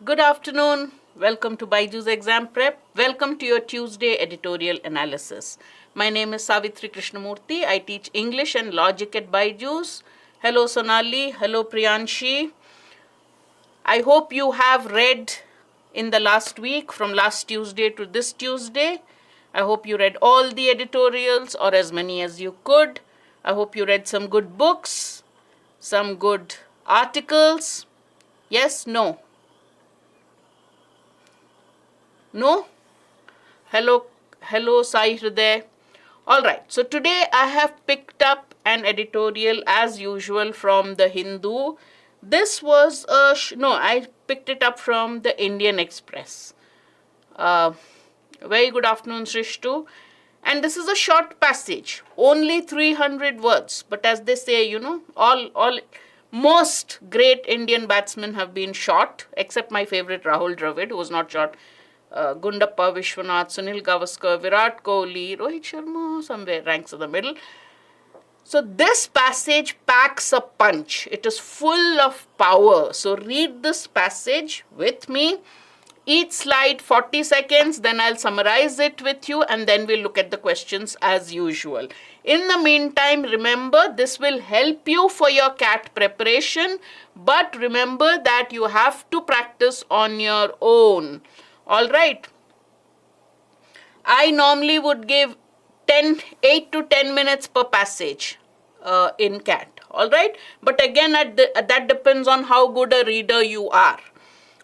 Good afternoon. Welcome to BYJU'S exam prep. Welcome to your Tuesday editorial analysis. My name is Savitri Krishnamurthy. I teach English and Logic at BYJU'S. Hello Sonali. Hello Priyanshi. I hope you have read in the last week from last Tuesday to this Tuesday. I hope you read all the editorials or as many as you could. I hope you read some good books, some good articles. Yes, no. No? Hello, Sai Hriday. Alright, so today I have picked up an editorial as usual from the Hindu. This was I picked it up from the Indian Express. Very good afternoon, Shrishtu. And this is a short passage, only 300 words. But as they say, most great Indian batsmen have been short, except my favorite Rahul Dravid, who was not short. Gundappa Vishwanath, Sunil Gavaskar, Virat Kohli, Rohit Sharma, somewhere ranks in the middle. So this passage packs a punch. It is full of power. So read this passage with me. Each slide 40 seconds, then I'll summarize it with you and then we'll look at the questions as usual. In the meantime, remember this will help you for your CAT preparation, but remember that you have to practice on your own. Alright, I normally would give 8 to 10 minutes per passage in CAT. Alright, but again that depends on how good a reader you are.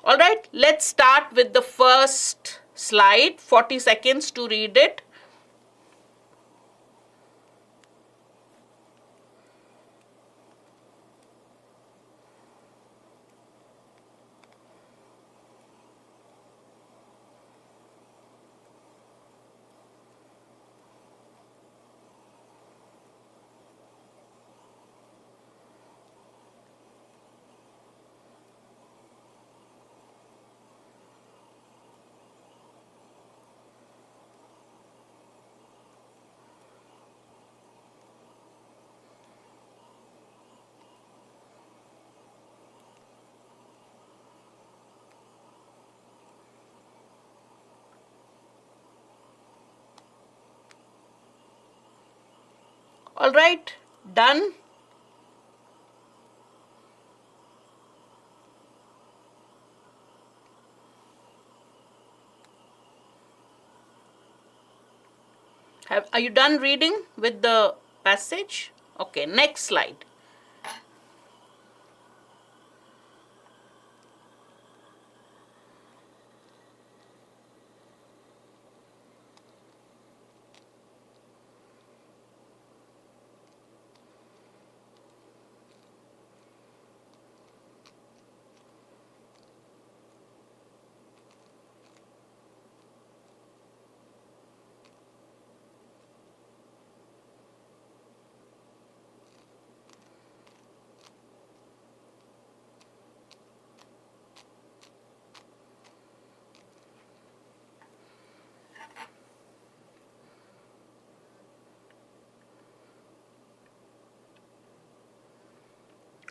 Alright, let's start with the first slide, 40 seconds to read it. Alright, done. Are you done reading with the passage? Okay, next slide.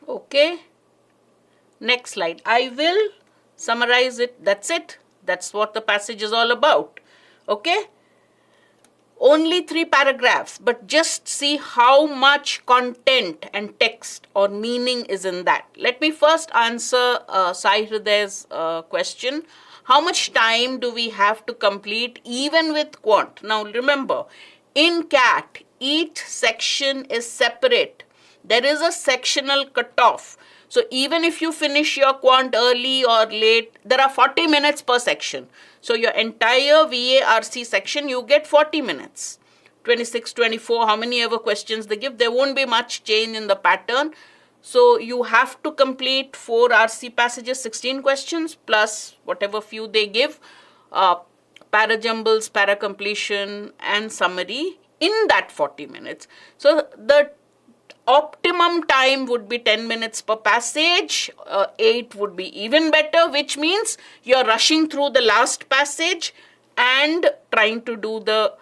Okay, next slide. I will summarize it. That's it. That's what the passage is all about. Okay, only 3 paragraphs, but just see how much content and text or meaning is in that. Let me first answer Sai Hriday's question. How much time do we have to complete even with quant? Now remember, in CAT, each section is separate. There is a sectional cutoff. So even if you finish your quant early or late, there are 40 minutes per section. So your entire VARC section, you get 40 minutes. 26, 24, how many ever questions they give, there won't be much change in the pattern. So you have to complete 4 RC passages, 16 questions, plus whatever few they give, para-jumbles, para-completion, and summary in that 40 minutes. So the optimum time would be 10 minutes per passage. 8 would be even better, which means you're rushing through the last passage and trying to do the,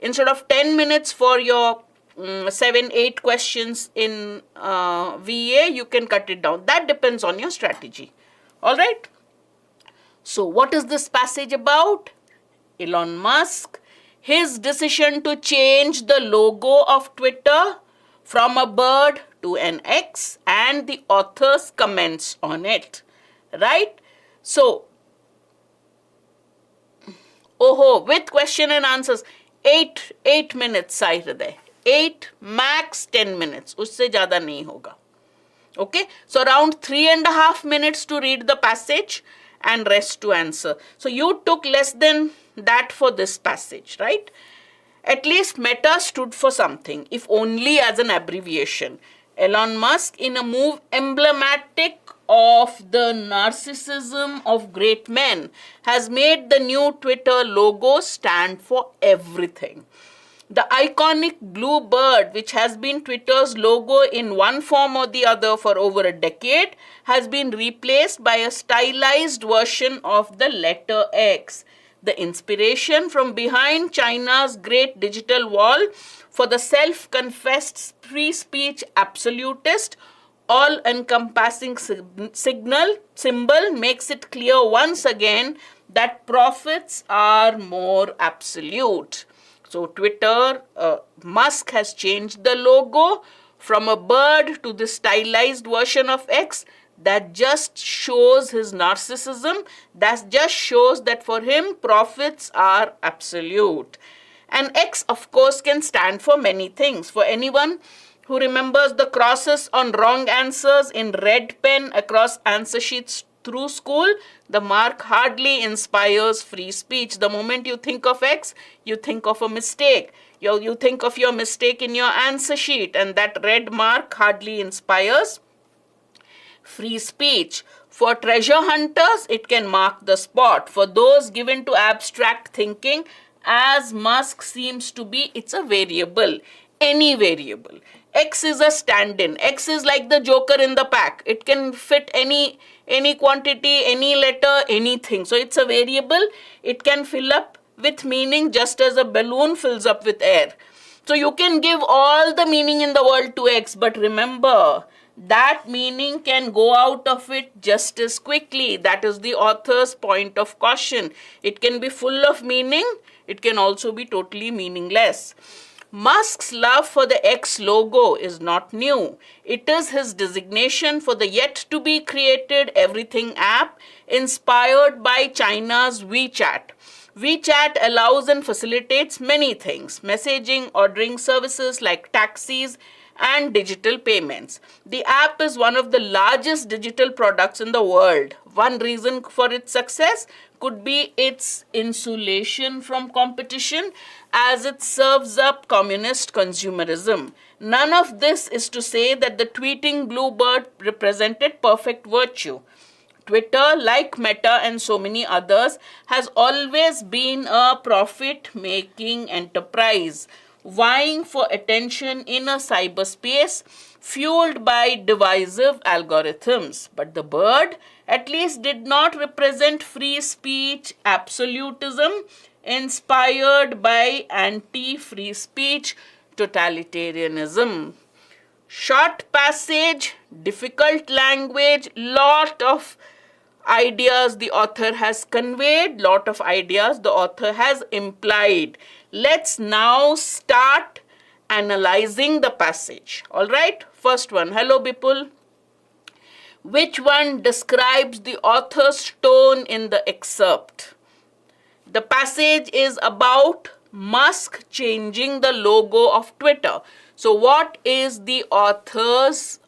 instead of 10 minutes for your 7-8 questions in VA, you can cut it down. That depends on your strategy. Alright. So what is this passage about? Elon Musk, his decision to change the logo of Twitter from a bird to an X, and the author's comments on it. Right? So, with question and answers, 8 minutes, Sai Hriday. 8, max 10 minutes. Usse zyada nahi hoga. Okay, so around 3.5 minutes to read the passage and rest to answer. So you took less than that for this passage, right? At least Meta stood for something, if only as an abbreviation. Elon Musk, in a move emblematic of the narcissism of great men, has made the new Twitter logo stand for everything. The iconic blue bird, which has been Twitter's logo in one form or the other for over a decade, has been replaced by a stylized version of the letter X. The inspiration from behind China's great digital wall for the self-confessed free speech absolutist, all-encompassing symbol makes it clear once again that profits are more absolute. So Twitter, Musk has changed the logo from a bird to the stylized version of X. That just shows his narcissism. That just shows that for him, profits are absolute. And X, of course, can stand for many things. For anyone who remembers the crosses on wrong answers in red pen across answer sheets through school, the mark hardly inspires free speech. The moment you think of X, you think of a mistake. You think of your mistake in your answer sheet, and that red mark hardly inspires free speech. For treasure hunters, it can mark the spot. For those given to abstract thinking, as Musk seems to be, it's a variable, any variable. X is a stand-in. X is like the joker in the pack. It can fit any quantity, any letter, anything. So it's a variable. It can fill up with meaning just as a balloon fills up with air. So you can give all the meaning in the world to X, but remember, that meaning can go out of it just as quickly. That is the author's point of caution. It can be full of meaning. It can also be totally meaningless. Musk's love for the X logo is not new. It is his designation for the yet-to-be-created everything app inspired by China's WeChat. WeChat allows and facilitates many things: messaging, ordering services like taxis, and digital payments. The app is one of the largest digital products in the world. One reason for its success could be its insulation from competition, as it serves up communist consumerism. None of this is to say that the tweeting bluebird represented perfect virtue. Twitter, like Meta and so many others, has always been a profit-making enterprise, vying for attention in a cyberspace fueled by divisive algorithms. But the bird at least did not represent free speech absolutism inspired by anti-free speech totalitarianism. Short passage, difficult language, lot of ideas the author has conveyed, lot of ideas the author has implied. Let's now start analyzing the passage. All right, first one. Hello, Bipul. Which one describes the author's tone in the excerpt? The passage is about Musk changing the logo of Twitter. So what is the author's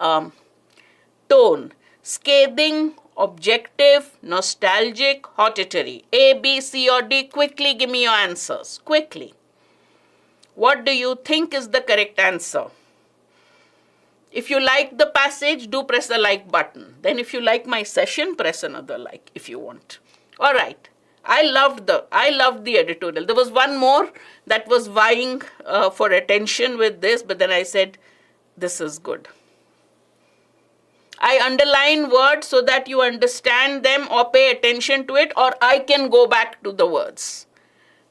tone? Scathing, objective, nostalgic, hortatory. A, B, C, or D? Quickly give me your answers. Quickly. What do you think is the correct answer? If you like the passage, do press the like button. Then if you like my session, press another like if you want. All right. I loved the editorial. There was one more that was vying for attention with this, but then I said, this is good. I underline words so that you understand them or pay attention to it, or I can go back to the words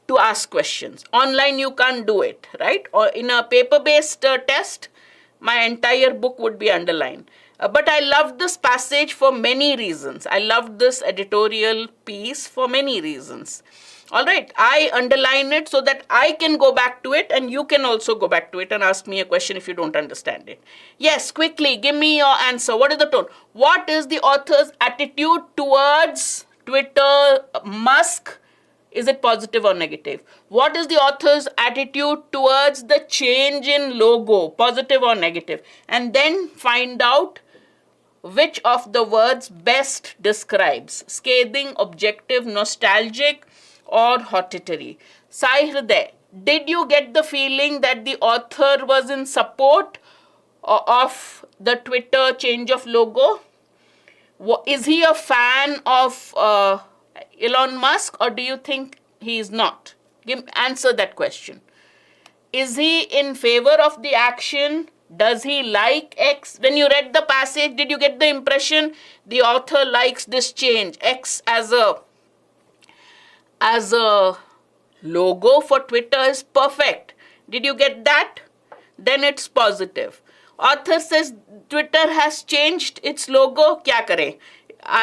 to ask questions. Online, you can't do it, right? Or in a paper-based test, my entire book would be underlined. But I loved this passage for many reasons. I loved this editorial piece for many reasons. All right, I underline it so that I can go back to it and you can also go back to it and ask me a question if you don't understand it. Yes, quickly, give me your answer. What is the tone? What is the author's attitude towards Twitter, Musk? Is it positive or negative? What is the author's attitude towards the change in logo? Positive or negative? And then find out which of the words best describes scathing, objective, nostalgic, or hortatory. Sai Hriday, did you get the feeling that the author was in support of the Twitter change of logo? Is he a fan of Elon Musk, or do you think he is not? Answer that question. Is he in favor of the action? Does he like X? When you read the passage, did you get the impression the author likes this change? X as a logo for Twitter is perfect. Did you get that? Then it's positive. Author says Twitter has changed its logo. Kya kare?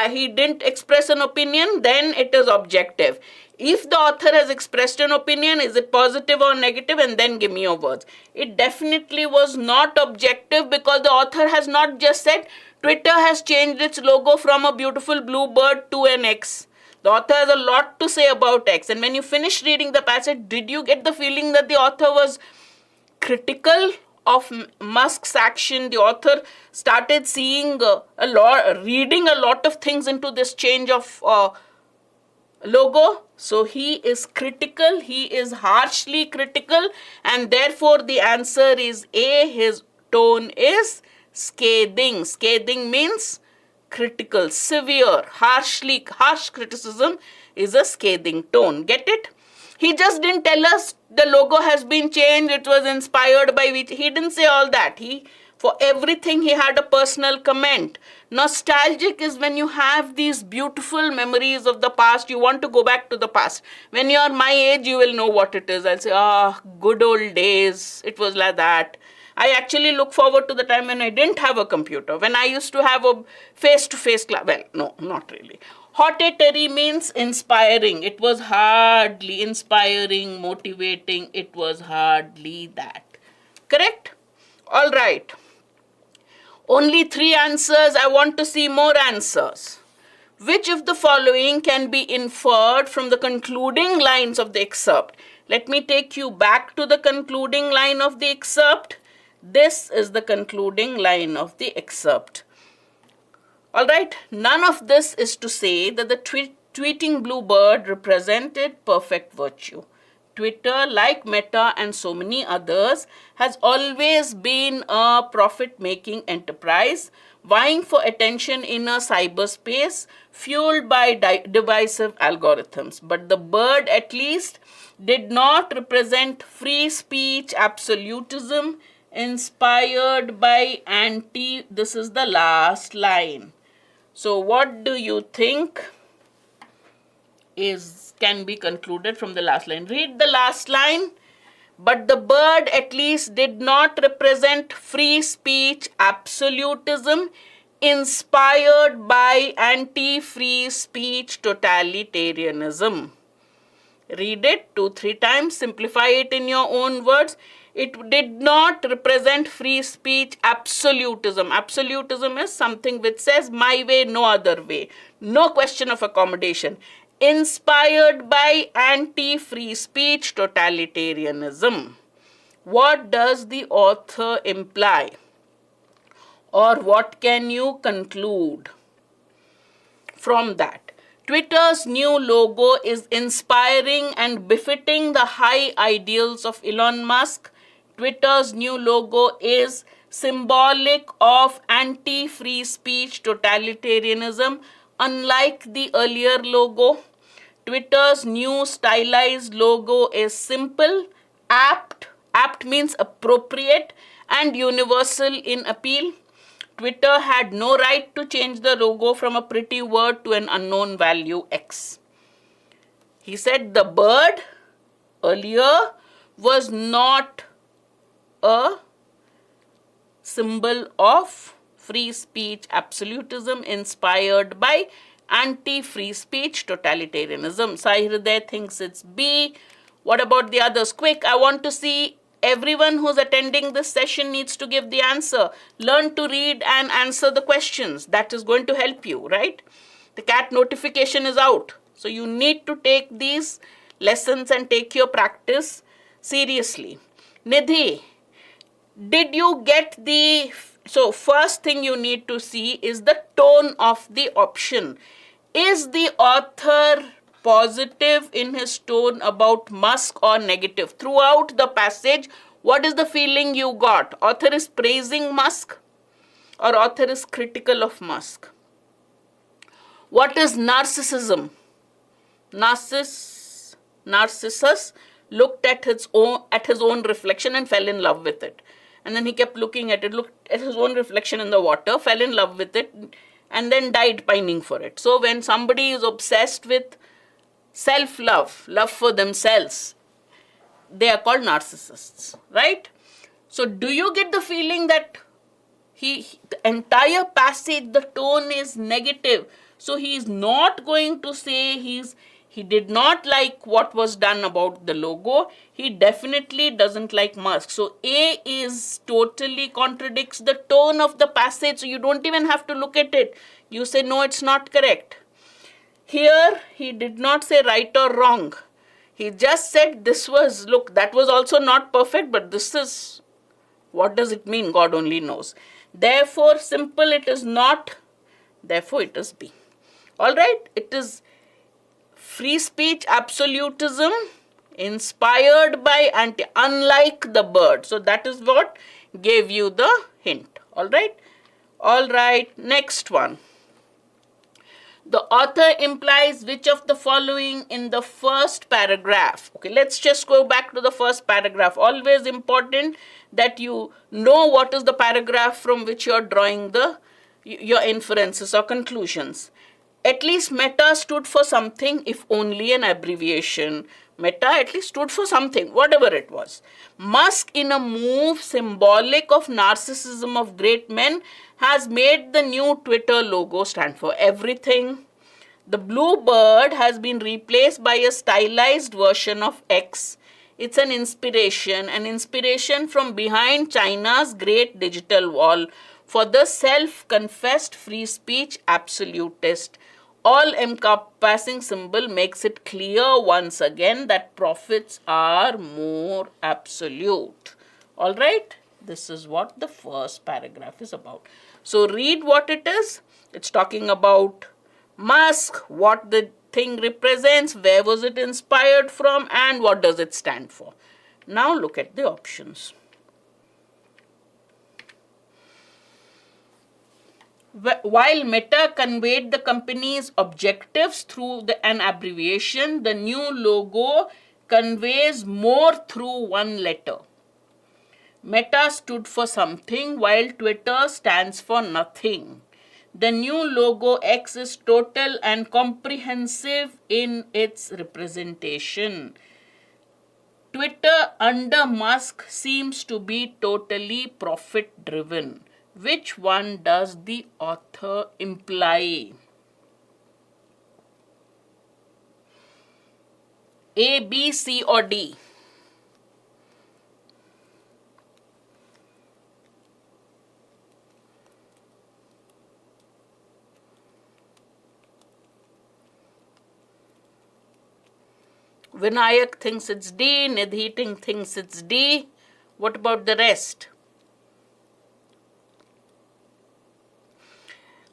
He didn't express an opinion, then it is objective. If the author has expressed an opinion, is it positive or negative? And then give me your words. It definitely was not objective because the author has not just said Twitter has changed its logo from a beautiful blue bird to an X. The author has a lot to say about X. And when you finish reading the passage, did you get the feeling that the author was critical of Musk's action? The author started seeing reading a lot of things into this change of logo. So he is critical, he is harshly critical, and therefore the answer is A. His tone is scathing. Scathing means critical, severe, harsh criticism is a scathing tone. Get it? He just didn't tell us the logo has been changed, it was inspired by which. He didn't say all that. For everything, he had a personal comment. Nostalgic is when you have these beautiful memories of the past. You want to go back to the past. When you are my age, you will know what it is. I'll say, good old days. It was like that. I actually look forward to the time when I didn't have a computer, when I used to have a face-to-face class. Well, no, not really. Hortatory means inspiring. It was hardly inspiring, motivating. It was hardly that. Correct? All right. Only 3 answers. I want to see more answers. Which of the following can be inferred from the concluding lines of the excerpt? Let me take you back to the concluding line of the excerpt. This is the concluding line of the excerpt. All right, none of this is to say that the tweeting bluebird represented perfect virtue. Twitter, like Meta and so many others, has always been a profit-making enterprise, vying for attention in a cyberspace fueled by divisive algorithms. But the bird, at least, did not represent free speech absolutism inspired by this is the last line. So what do you think can be concluded from the last line? Read the last line. But the bird at least did not represent free speech absolutism inspired by anti-free speech totalitarianism. Read it 2-3 times. Simplify it in your own words. It did not represent free speech absolutism. Absolutism is something which says my way, no other way. No question of accommodation. Inspired by anti-free speech totalitarianism. What does the author imply? Or what can you conclude from that? Twitter's new logo is inspiring and befitting the high ideals of Elon Musk. Twitter's new logo is symbolic of anti-free speech totalitarianism, unlike the earlier logo. Twitter's new stylized logo is simple, apt means appropriate, and universal in appeal. Twitter had no right to change the logo from a pretty word to an unknown value X. He said the bird earlier was not a symbol of free speech absolutism inspired by anti-free speech totalitarianism. Sai Hriday thinks it's B. What about the others? Quick, I want to see everyone who's attending this session needs to give the answer. Learn to read and answer the questions. That is going to help you, right? The CAT notification is out. So you need to take these lessons and take your practice seriously. Nidhi, did you get the... So first thing you need to see is the tone of the option. Is the author positive in his tone about Musk or negative? Throughout the passage, what is the feeling you got? Author is praising Musk or author is critical of Musk? What is narcissism? Narcissus looked at his own reflection and fell in love with it. And then he kept looking at it, looked at his own reflection in the water, fell in love with it, and then died pining for it. So when somebody is obsessed with self-love, love for themselves, they are called narcissists, right? So do you get the feeling that the entire passage, the tone is negative? So he is not going to say he did not like what was done about the logo. He definitely doesn't like Musk. So A is totally contradicts the tone of the passage. So you don't even have to look at it. You say, no, it's not correct. Here, he did not say right or wrong. He just said this was, look, that was also not perfect, but this is, what does it mean? God only knows. Therefore, simple, it is not. Therefore, it is B. All right, it is free speech absolutism inspired by unlike the bird. So that is what gave you the hint. All right. All right. Next one. The author implies which of the following in the first paragraph? Okay, let's just go back to the first paragraph. Always important that you know what is the paragraph from which you're drawing your inferences or conclusions. At least meta stood for something, if only an abbreviation. Meta at least stood for something, whatever it was. Musk, in a move symbolic of narcissism of great men, has made the new Twitter logo stand for everything. The blue bird has been replaced by a stylized version of X. It's an inspiration from behind China's great digital wall for the self-confessed free speech absolutist. All-encompassing symbol makes it clear once again that profits are more absolute. All right? This is what the first paragraph is about. So read what it is. It's talking about Musk, what the thing represents, where was it inspired from, and what does it stand for. Now look at the options. While Meta conveyed the company's objectives through an abbreviation, the new logo conveys more through one letter. Meta stood for something, while Twitter stands for nothing. The new logo X is total and comprehensive in its representation. Twitter under Musk seems to be totally profit-driven. Which one does the author imply? A, B, C, or D? Vinayak thinks it's D. Nidhi thinks it's D. What about the rest?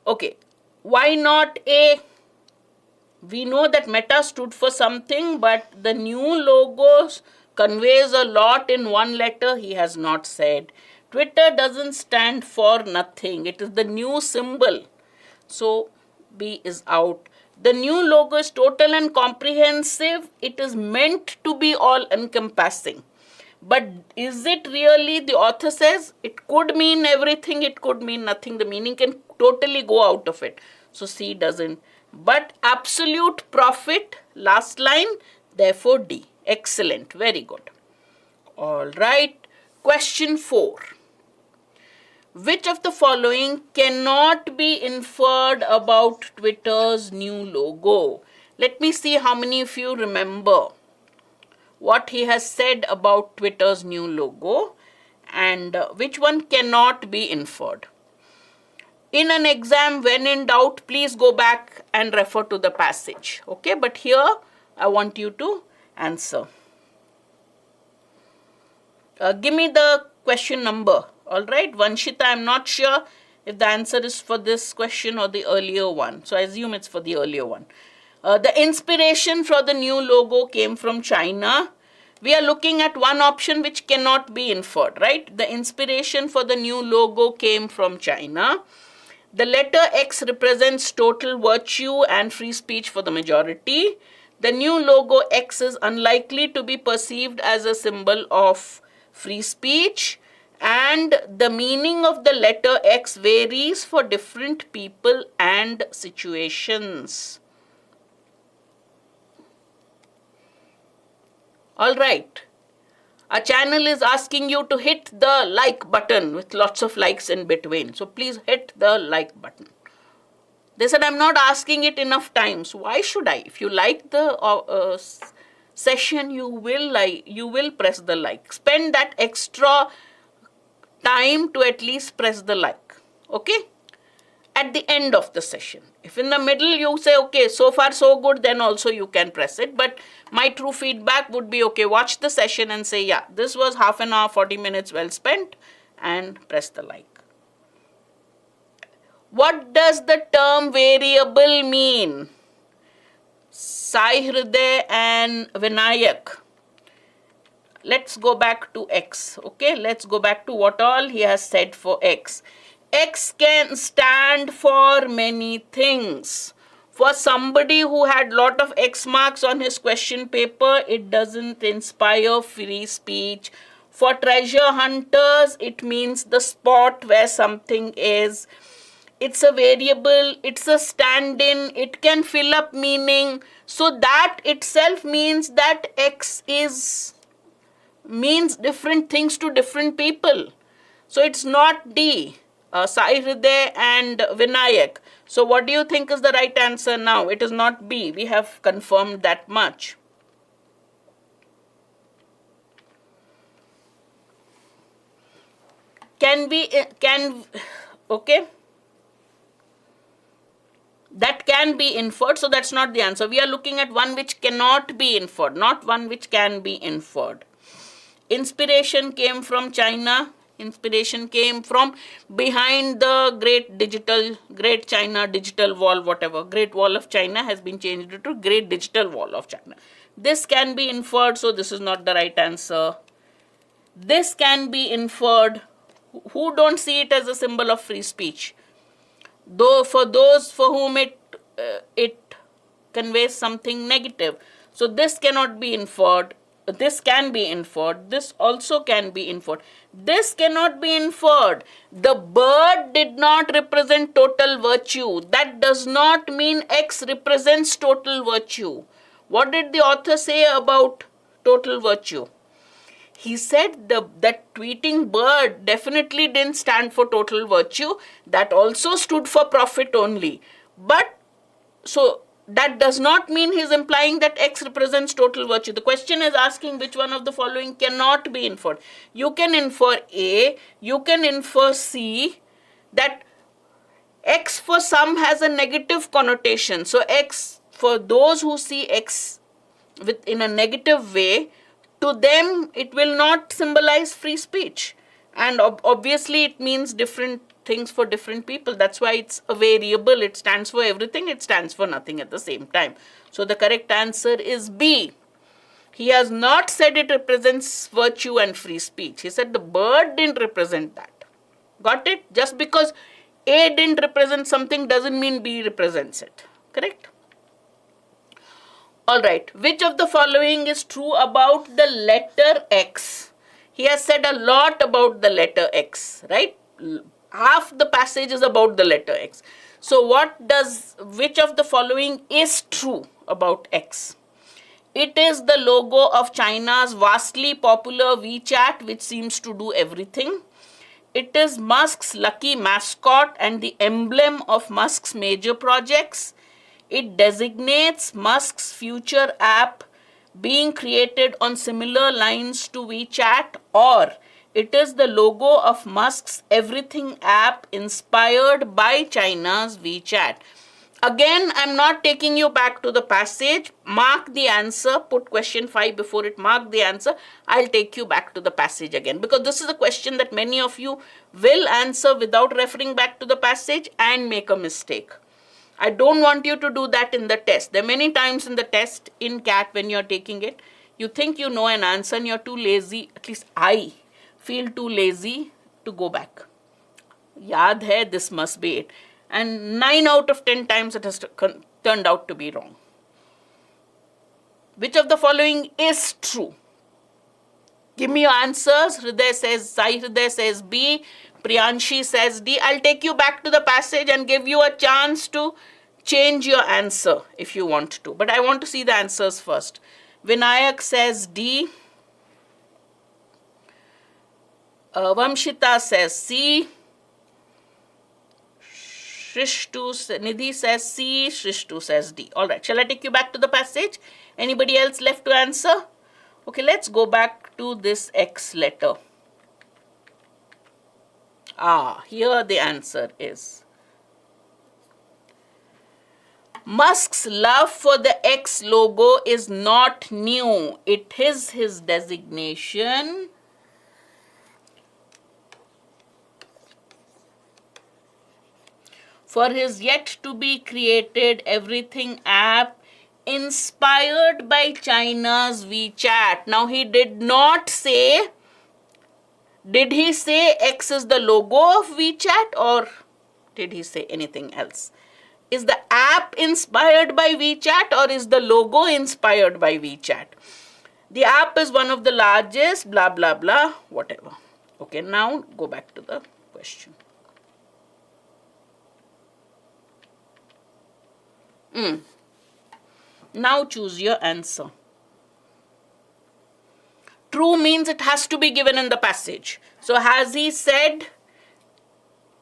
Okay, why not A? We know that Meta stood for something, but the new logos conveys a lot in one letter. He has not said. Twitter doesn't stand for nothing. It is the new symbol. So B is out. The new logo is total and comprehensive. It is meant to be all-encompassing. But is it really, the author says, it could mean everything, it could mean nothing. The meaning can totally go out of it. So C doesn't. But absolute profit, last line, therefore D. Excellent, very good. All right. Question 4. Which of the following cannot be inferred about Twitter's new logo? Let me see how many of you remember what he has said about Twitter's new logo and which one cannot be inferred. In an exam, when in doubt, please go back and refer to the passage. Okay, but here I want you to answer. Give me the question number. All right, Vanshita, I'm not sure if the answer is for this question or the earlier one. So I assume it's for the earlier one. The inspiration for the new logo came from China. We are looking at one option which cannot be inferred, right? The inspiration for the new logo came from China. The letter X represents total virtue and free speech for the majority. The new logo X is unlikely to be perceived as a symbol of free speech, and the meaning of the letter X varies for different people and situations. All right. Our channel is asking you to hit the like button with lots of likes in between. So please hit the like button. They said I'm not asking it enough times. Why should I? If you like the session, you will press the like. Spend that extra time to at least press the like. Okay? At the end of the session. If in the middle you say, okay, so far so good, then also you can press it. But my true feedback would be, okay, watch the session and say, yeah, this was half an hour, 40 minutes well spent, and press the like. What does the term variable mean? Sai Hriday and Vinayak. Let's go back to X. Okay, let's go back to what all he has said for X. X can stand for many things. For somebody who had lot of X marks on his question paper, it doesn't inspire free speech. For treasure hunters, it means the spot where something is. It's a variable, it's a stand-in, it can fill up meaning. So that itself means that X means different things to different people. So it's not D. Sai Hriday and Vinayak. So what do you think is the right answer now? It is not B. We have confirmed that much. Okay. That can be inferred, so that's not the answer. We are looking at one which cannot be inferred, not one which can be inferred. Inspiration came from China. Inspiration came from behind the Great China Digital Wall, whatever. Great Wall of China has been changed to Great Digital Wall of China. This can be inferred, so this is not the right answer. This can be inferred. Who don't see it as a symbol of free speech? Though for those for whom it conveys something negative. So this cannot be inferred. This can be inferred. This also can be inferred. This cannot be inferred. The bird did not represent total virtue. That does not mean X represents total virtue. What did the author say about total virtue? He said that tweeting bird definitely didn't stand for total virtue. That also stood for profit only. But, so that does not mean he's implying that X represents total virtue. The question is asking which one of the following cannot be inferred. You can infer A, you can infer C, that X for some has a negative connotation. So X, for those who see X in a negative way, to them it will not symbolize free speech. And obviously it means different things for different people. That's why it's a variable. It stands for everything. It stands for nothing at the same time. So the correct answer is B. He has not said it represents virtue and free speech. He said the bird didn't represent that. Got it? Just because A didn't represent something doesn't mean B represents it. Correct? Alright. Which of the following is true about the letter X? He has said a lot about the letter X, right? Half the passage is about the letter X. So which of the following is true about X? It is the logo of China's vastly popular WeChat, which seems to do everything. It is Musk's lucky mascot and the emblem of Musk's major projects. It designates Musk's future app being created on similar lines to WeChat, or it is the logo of Musk's everything app inspired by China's WeChat. Again, I'm not taking you back to the passage. Mark the answer. Put question 5 before it. Mark the answer. I'll take you back to the passage again, because this is a question that many of you will answer without referring back to the passage and make a mistake. I don't want you to do that in the test. There are many times in the test in CAT when you're taking it, you think you know an answer and you're too lazy. At least I feel too lazy to go back. Yaad hai, this must be it. And 9 out of 10 times it has turned out to be wrong. Which of the following is true? Give me your answers. Hriday says, Sai Hriday says B. Priyanshi says D. I'll take you back to the passage and give you a chance to change your answer if you want to. But I want to see the answers first. Vinayak says D. Vamshita says C. Nidhi says C, Shrishtu says D. Alright, shall I take you back to the passage? Anybody else left to answer? Okay, let's go back to this X letter. Here the answer is. Musk's love for the X logo is not new. It is his designation for his yet to be created everything app inspired by China's WeChat. Now he did not say, did he say X is the logo of WeChat, or did he say anything else? Is the app inspired by WeChat, or is the logo inspired by WeChat? The app is one of the largest, blah, blah, blah, whatever. Okay, now go back to the question. Now choose your answer. True means it has to be given in the passage. So has he said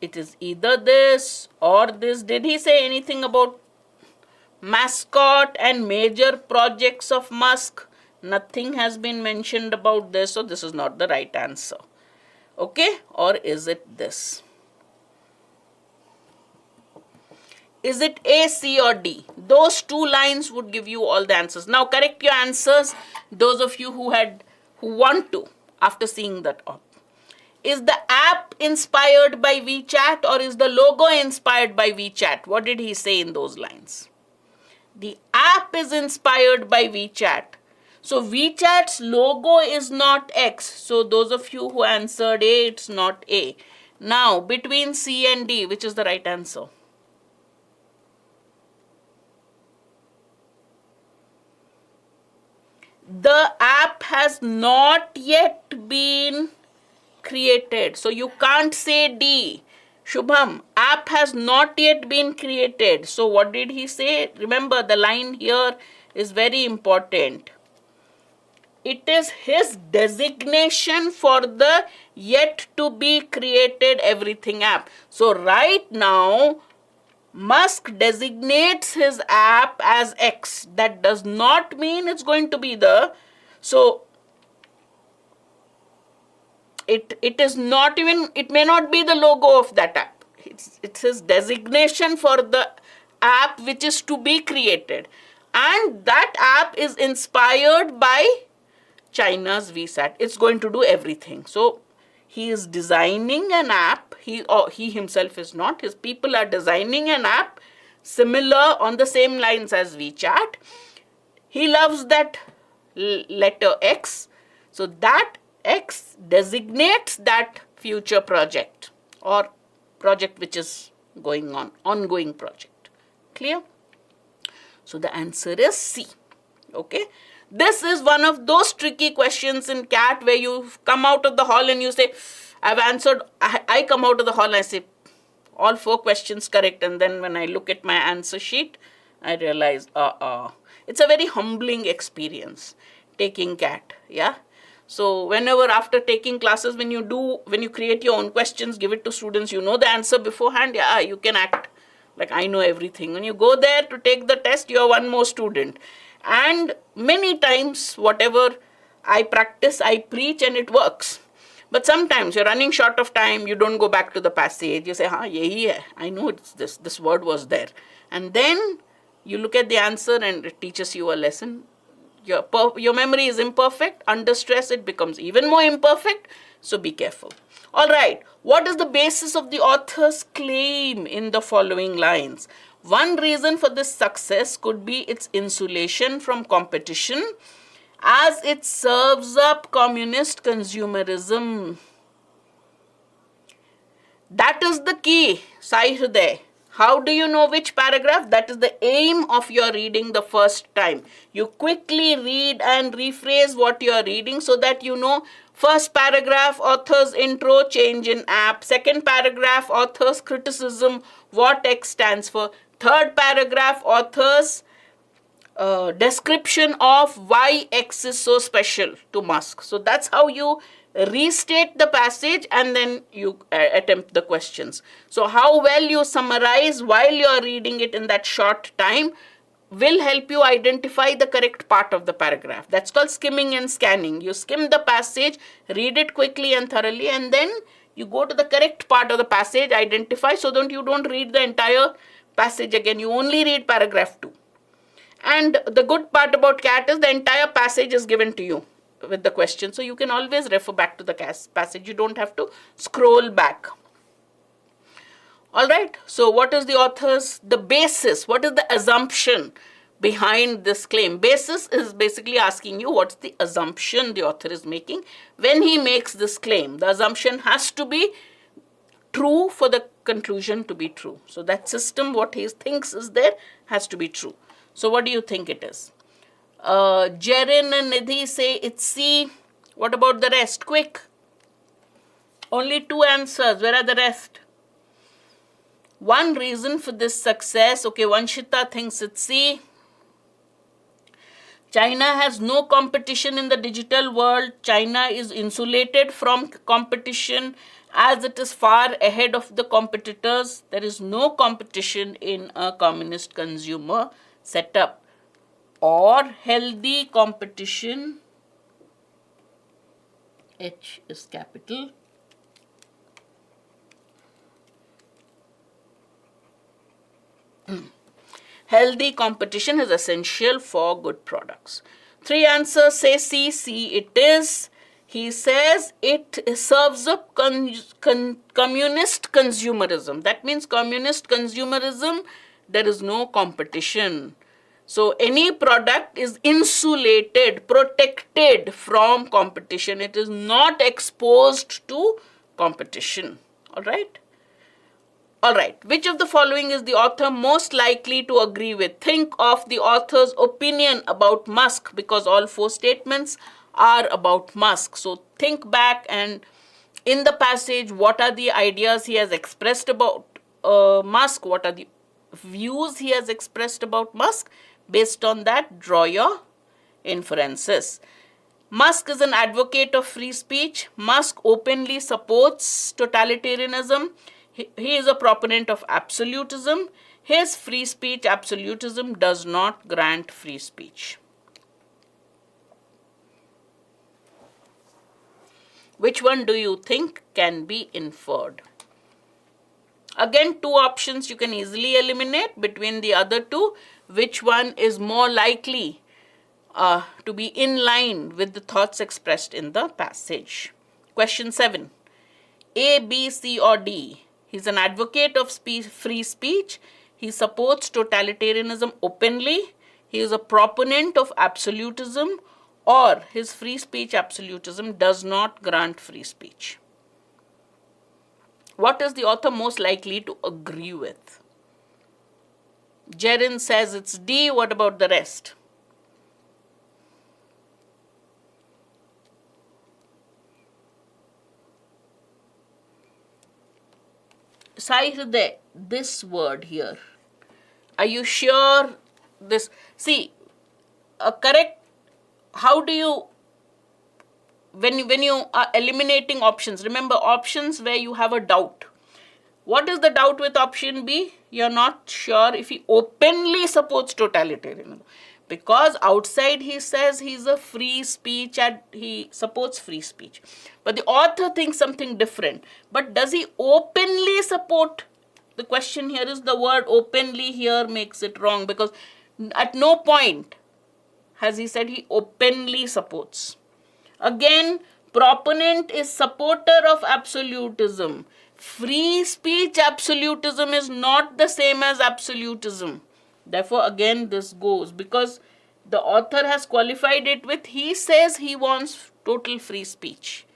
it is either this or this? Did he say anything about mascot and major projects of Musk? Nothing has been mentioned about this, so this is not the right answer. Okay, or is it this? Is it A, C or D? Those two lines would give you all the answers. Now correct your answers, those of you who want to, after seeing that up. Is the app inspired by WeChat, or is the logo inspired by WeChat? What did he say in those lines? The app is inspired by WeChat. So WeChat's logo is not X. So those of you who answered A, it's not A. Now between C and D, which is the right answer? The app has not yet been created. So you can't say D. Shubham, app has not yet been created. So what did he say? Remember, the line here is very important. It is his designation for the yet to be created everything app. So right now, Musk designates his app as X. That does not mean it's going to be the, so it is not even, it may not be the logo of that app. It's his designation for the app which is to be created. And that app is inspired by China's WeChat. It's going to do everything. So he is designing an app. He himself is not. His people are designing an app similar on the same lines as WeChat. He loves that letter X. So that X designates that future project or project which is going on, ongoing project. Clear? So the answer is C. Okay. This is one of those tricky questions in CAT where you come out of the hall and you say, I've answered, I come out of the hall and I say, all 4 questions correct. And then when I look at my answer sheet, I realize, it's a very humbling experience taking CAT. Yeah. So whenever after taking classes, when you create your own questions, give it to students, you know the answer beforehand, yeah, you can act like I know everything. When you go there to take the test, you're one more student. And many times, whatever I practice, I preach and it works. But sometimes you're running short of time, you don't go back to the passage, you say, yahi hai, I know it's this word was there. And then you look at the answer and it teaches you a lesson. Your memory is imperfect. Under stress, it becomes even more imperfect. So be careful. All right. What is the basis of the author's claim in the following lines? One reason for this success could be its insulation from competition, as it serves up communist consumerism. That is the key, Sai Hriday. How do you know which paragraph? That is the aim of your reading the first time. You quickly read and rephrase what you are reading so that you know first paragraph, author's intro, change in app. Second paragraph, author's criticism, what X stands for. Third paragraph, author's description of why X is so special to Musk. So that's how you restate the passage and then you attempt the questions. So how well you summarize while you are reading it in that short time will help you identify the correct part of the paragraph. That's called skimming and scanning. You skim the passage, read it quickly and thoroughly, and then you go to the correct part of the passage, identify, so that you don't read the entire passage again. You only read paragraph 2. And the good part about CAT is the entire passage is given to you with the question. So you can always refer back to the passage. You don't have to scroll back. All right. So what is the basis? What is the assumption behind this claim? Basis is basically asking you what's the assumption the author is making when he makes this claim. The assumption has to be true for the conclusion to be true. So that system, what he thinks is there, has to be true. So what do you think it is? Jerin and Nidhi say it's C. What about the rest? Quick. Only 2 answers. Where are the rest? One reason for this success. Okay, Vanshita thinks it's C. China has no competition in the digital world. China is insulated from competition as it is far ahead of the competitors. There is no competition in a communist consumer setup. Or healthy competition, H is capital, healthy competition is essential for good products. 3 answers say C. C it is. He says it serves up communist consumerism. That means communist consumerism, there is no competition. So any product is insulated, protected from competition. It is not exposed to competition. All right? All right. Which of the following is the author most likely to agree with? Think of the author's opinion about Musk, because all 4 statements are about Musk. So think back, and in the passage, what are the ideas he has expressed about Musk? What are the views he has expressed about Musk? Based on that, draw your inferences. Musk is an advocate of free speech. Musk openly supports totalitarianism. He is a proponent of absolutism. His free speech absolutism does not grant free speech. Which one do you think can be inferred? Again, 2 options you can easily eliminate between the other 2. Which one is more likely to be in line with the thoughts expressed in the passage? Question 7. A, B, C or D? He's an advocate of free speech. He supports totalitarianism openly. He is a proponent of absolutism, or his free speech absolutism does not grant free speech. What is the author most likely to agree with? Jerin says it's D. What about the rest? Sai Hriday, this word here. Are you sure this? See, a correct, how do you when you are eliminating options, remember options where you have a doubt. What is the doubt with option B? You're not sure if he openly supports totalitarianism. Because outside he says he's a free speech and he supports free speech. But the author thinks something different. But does he openly support? The question here is the word openly here makes it wrong, because at no point has he said he openly supports. Again, proponent is supporter of absolutism. Free speech absolutism is not the same as absolutism. Therefore, again, this goes, because the author has qualified it with, he says he wants total free speech.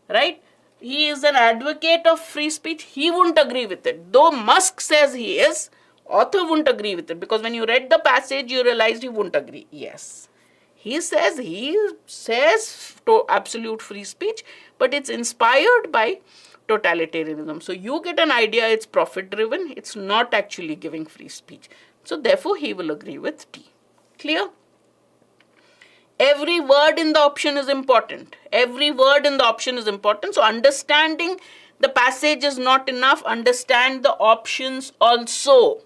Right? He is an advocate of free speech. He wouldn't agree with it. Though Musk says he is, author wouldn't agree with it, because when you read the passage, you realized he wouldn't agree. Yes. He says to absolute free speech, but it's inspired by totalitarianism. So you get an idea it's profit driven, it's not actually giving free speech. So therefore he will agree with T. Clear? Every word in the option is important. Every word in the option is important. So understanding the passage is not enough. Understand the options also.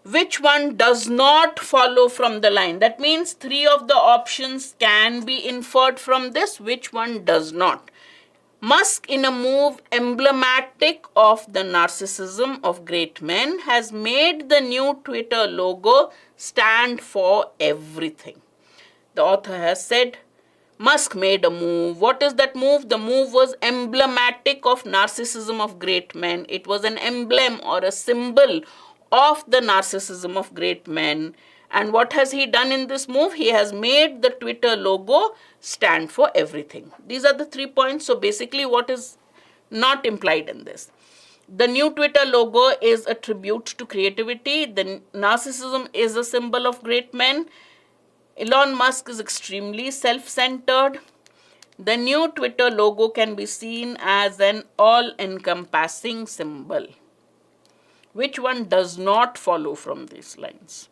Which one does not follow from the line? That means 3 of the options can be inferred from this. Which one does not? Musk, in a move emblematic of the narcissism of great men, has made the new Twitter logo stand for everything. The author has said, Musk made a move. What is that move? The move was emblematic of narcissism of great men. It was an emblem or a symbol of the narcissism of great men. And what has he done in this move? He has made the Twitter logo stand for everything. These are the 3 points. So basically what is not implied in this? The new Twitter logo is a tribute to creativity. The narcissism is a symbol of great men. Elon Musk is extremely self-centered. The new Twitter logo can be seen as an all-encompassing symbol. Which one does not follow from these lines?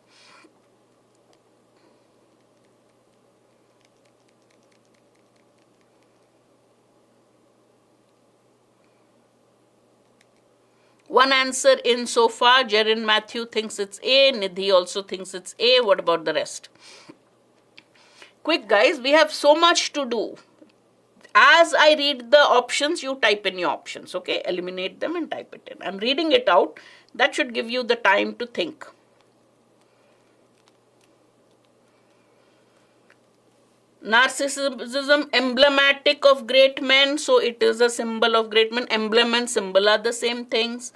One answer in so far. Jerin Matthew thinks it's A. Nidhi also thinks it's A. What about the rest? Quick guys, we have so much to do. As I read the options, you type in your options, okay? Eliminate them and type it in. I'm reading it out. That should give you the time to think. Narcissism, emblematic of great men, so it is a symbol of great men. Emblem and symbol are the same things.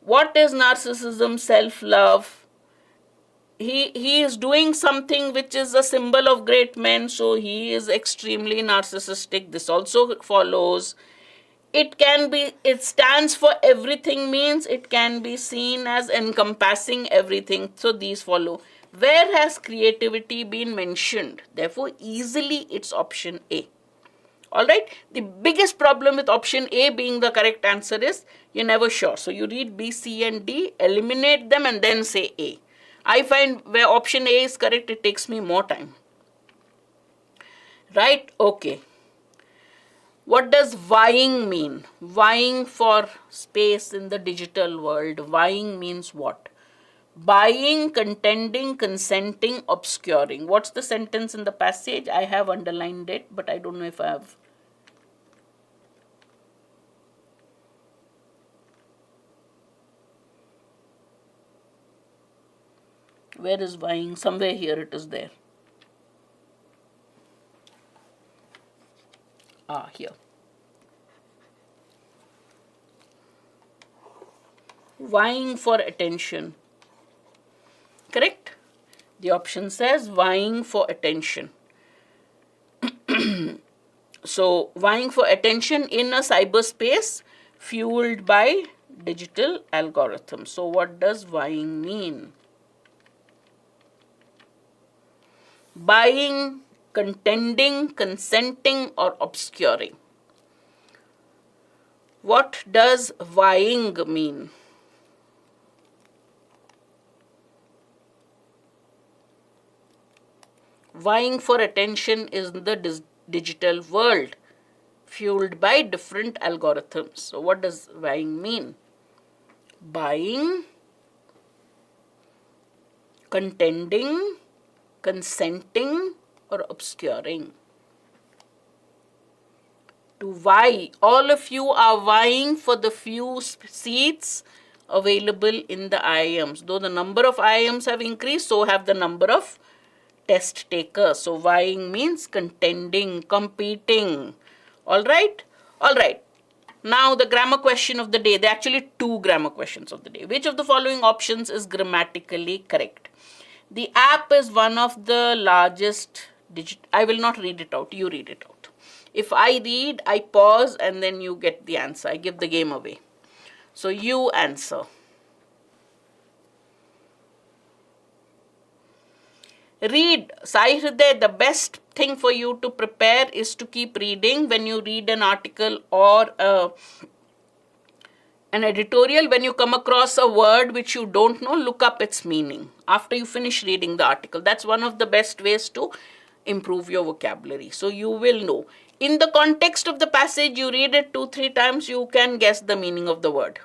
What is narcissism? Self-love. He is doing something which is a symbol of great men, so he is extremely narcissistic. This also follows. It stands for everything, means it can be seen as encompassing everything. So these follow. Where has creativity been mentioned? Therefore, easily it's option A. Alright, the biggest problem with option A being the correct answer is you're never sure. So you read B, C and D, eliminate them and then say A. I find where option A is correct, it takes me more time. Right? Okay. What does vying mean? Vying for space in the digital world. Vying means what? Buying, contending, consenting, obscuring. What's the sentence in the passage? I have underlined it, but I don't know if I have. Where is vying? Somewhere here it is there. Here. Vying for attention. Correct? The option says vying for attention. So, vying for attention in a cyberspace fueled by digital algorithms. So, what does vying mean? Buying, contending, consenting, or obscuring. What does vying mean? vying for attention in the digital world, fueled by different algorithms. So what does vying mean? Buying, contending, consenting, or obscuring. To vie. All of you are vying for the few seats available in the IIMs. Though the number of IIMs have increased, so have the number of test takers. So vying means contending, competing. Alright? Alright. Now the grammar question of the day. There are actually two grammar questions of the day. Which of the following options is grammatically correct? The app is one of the largest I will not read it out. You read it out. If I read, I pause and then you get the answer. I give the game away. So you answer. Read. Sai Hriday, the best thing for you to prepare is to keep reading. When you read an article or an editorial, when you come across a word which you don't know, look up its meaning after you finish reading the article. That's one of the best ways to improve your vocabulary. So you will know. In the context of the passage, you read it 2-3 times, you can guess the meaning of the word.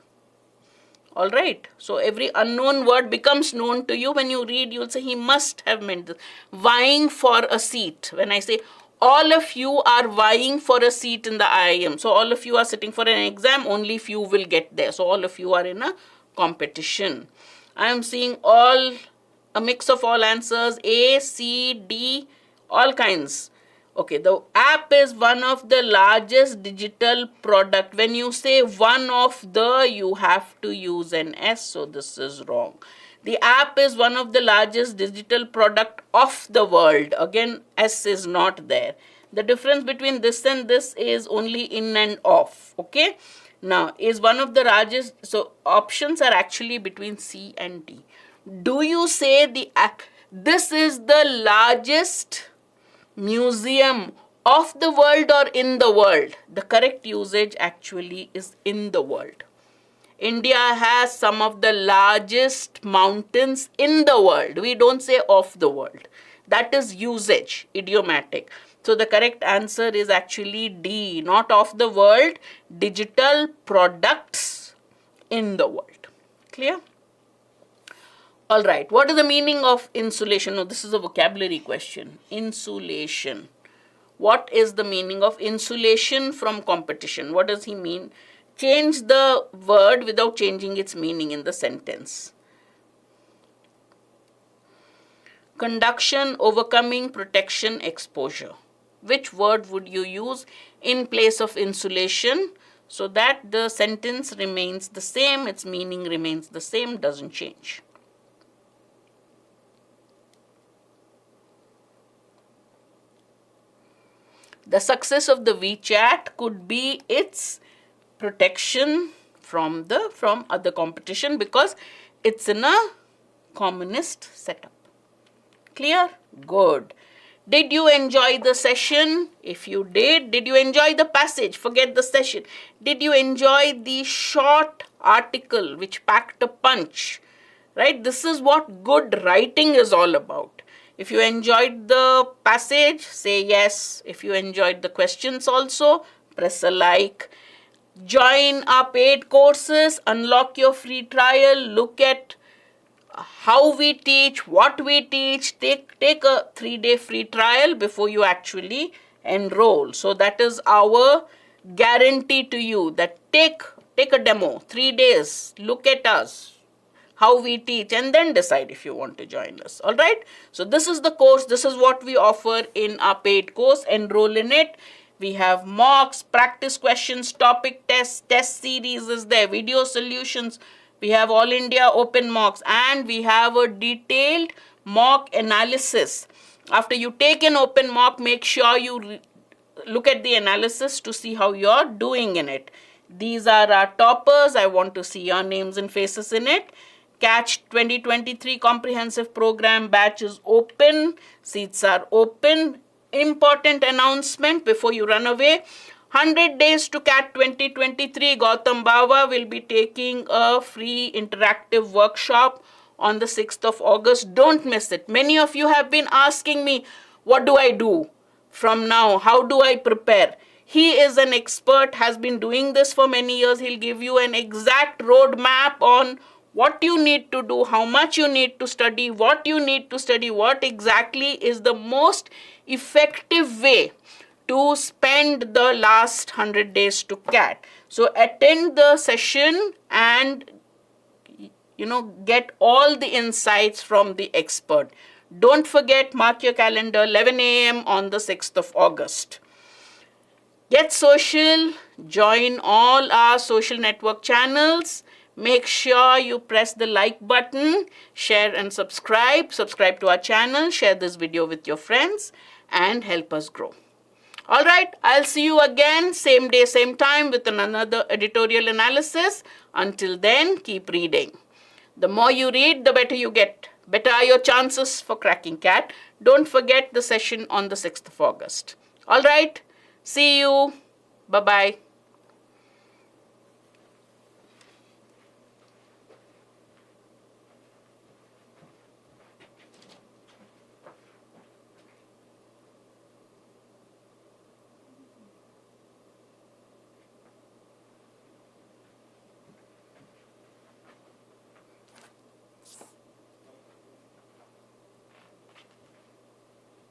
Alright, so every unknown word becomes known to you. When you read, you'll say, he must have meant this. Vying for a seat. When I say, all of you are vying for a seat in the IIM. So all of you are sitting for an exam, only few will get there. So all of you are in a competition. I am seeing a mix of all answers, A, C, D, all kinds. Okay, the app is one of the largest digital product. When you say one of the, you have to use an S, so this is wrong. The app is one of the largest digital product of the world. Again, S is not there. The difference between this and this is only in and off. Okay, now is one of the largest. So options are actually between C and D. Do you say the app? This is the largest museum of the world or in the world? The correct usage actually is in the world. India has some of the largest mountains in the world. We don't say of the world. That is usage, idiomatic. So the correct answer is actually D, not of the world, digital products in the world. Clear? Alright, what is the meaning of insulation? No, this is a vocabulary question. Insulation. What is the meaning of insulation from competition? What does he mean? Change the word without changing its meaning in the sentence. Conduction, overcoming, protection, exposure. Which word would you use in place of insulation so that the sentence remains the same, its meaning remains the same, doesn't change? The success of the WeChat could be its protection from other competition because it's in a communist setup. Clear? Good. Did you enjoy the session? If you did you enjoy the passage? Forget the session. Did you enjoy the short article which packed a punch? Right? This is what good writing is all about. If you enjoyed the passage, say yes. If you enjoyed the questions also, press a like. Join our paid courses, unlock your free trial, look at how we teach, what we teach. Take a 3-day free trial before you actually enroll. So that is our guarantee to you that take a demo, 3 days, look at us, how we teach, and then decide if you want to join us. Alright, so this is the course, this is what we offer in our paid course. Enroll in it. We have mocks, practice questions, topic tests, test series is there, video solutions. We have all India open mocks, and we have a detailed mock analysis. After you take an open mock, make sure you look at the analysis to see how you're doing in it. These are our toppers. I want to see your names and faces in it. Catch 2023 comprehensive program batch is open. Seats are open. Important announcement before you run away. 100 days to CAT 2023. Gautam Bawa will be taking a free interactive workshop on the 6th of August. Don't miss it. Many of you have been asking me, what do I do from now? How do I prepare? He is an expert, has been doing this for many years. He'll give you an exact roadmap on what you need to do, how much you need to study, what you need to study, what exactly is the most effective way to spend the last 100 days to CAT. So attend the session and get all the insights from the expert. Don't forget, mark your calendar, 11 a.m. on the 6th of August. Get social, join all our social network channels. Make sure you press the like button, share and subscribe. Subscribe to our channel, share this video with your friends, and help us grow. All right, I'll see you again, same day, same time, with another editorial analysis. Until then, keep reading. The more you read, the better you get. Better are your chances for cracking CAT. Don't forget the session on the 6th of August. All right, see you. Bye-bye.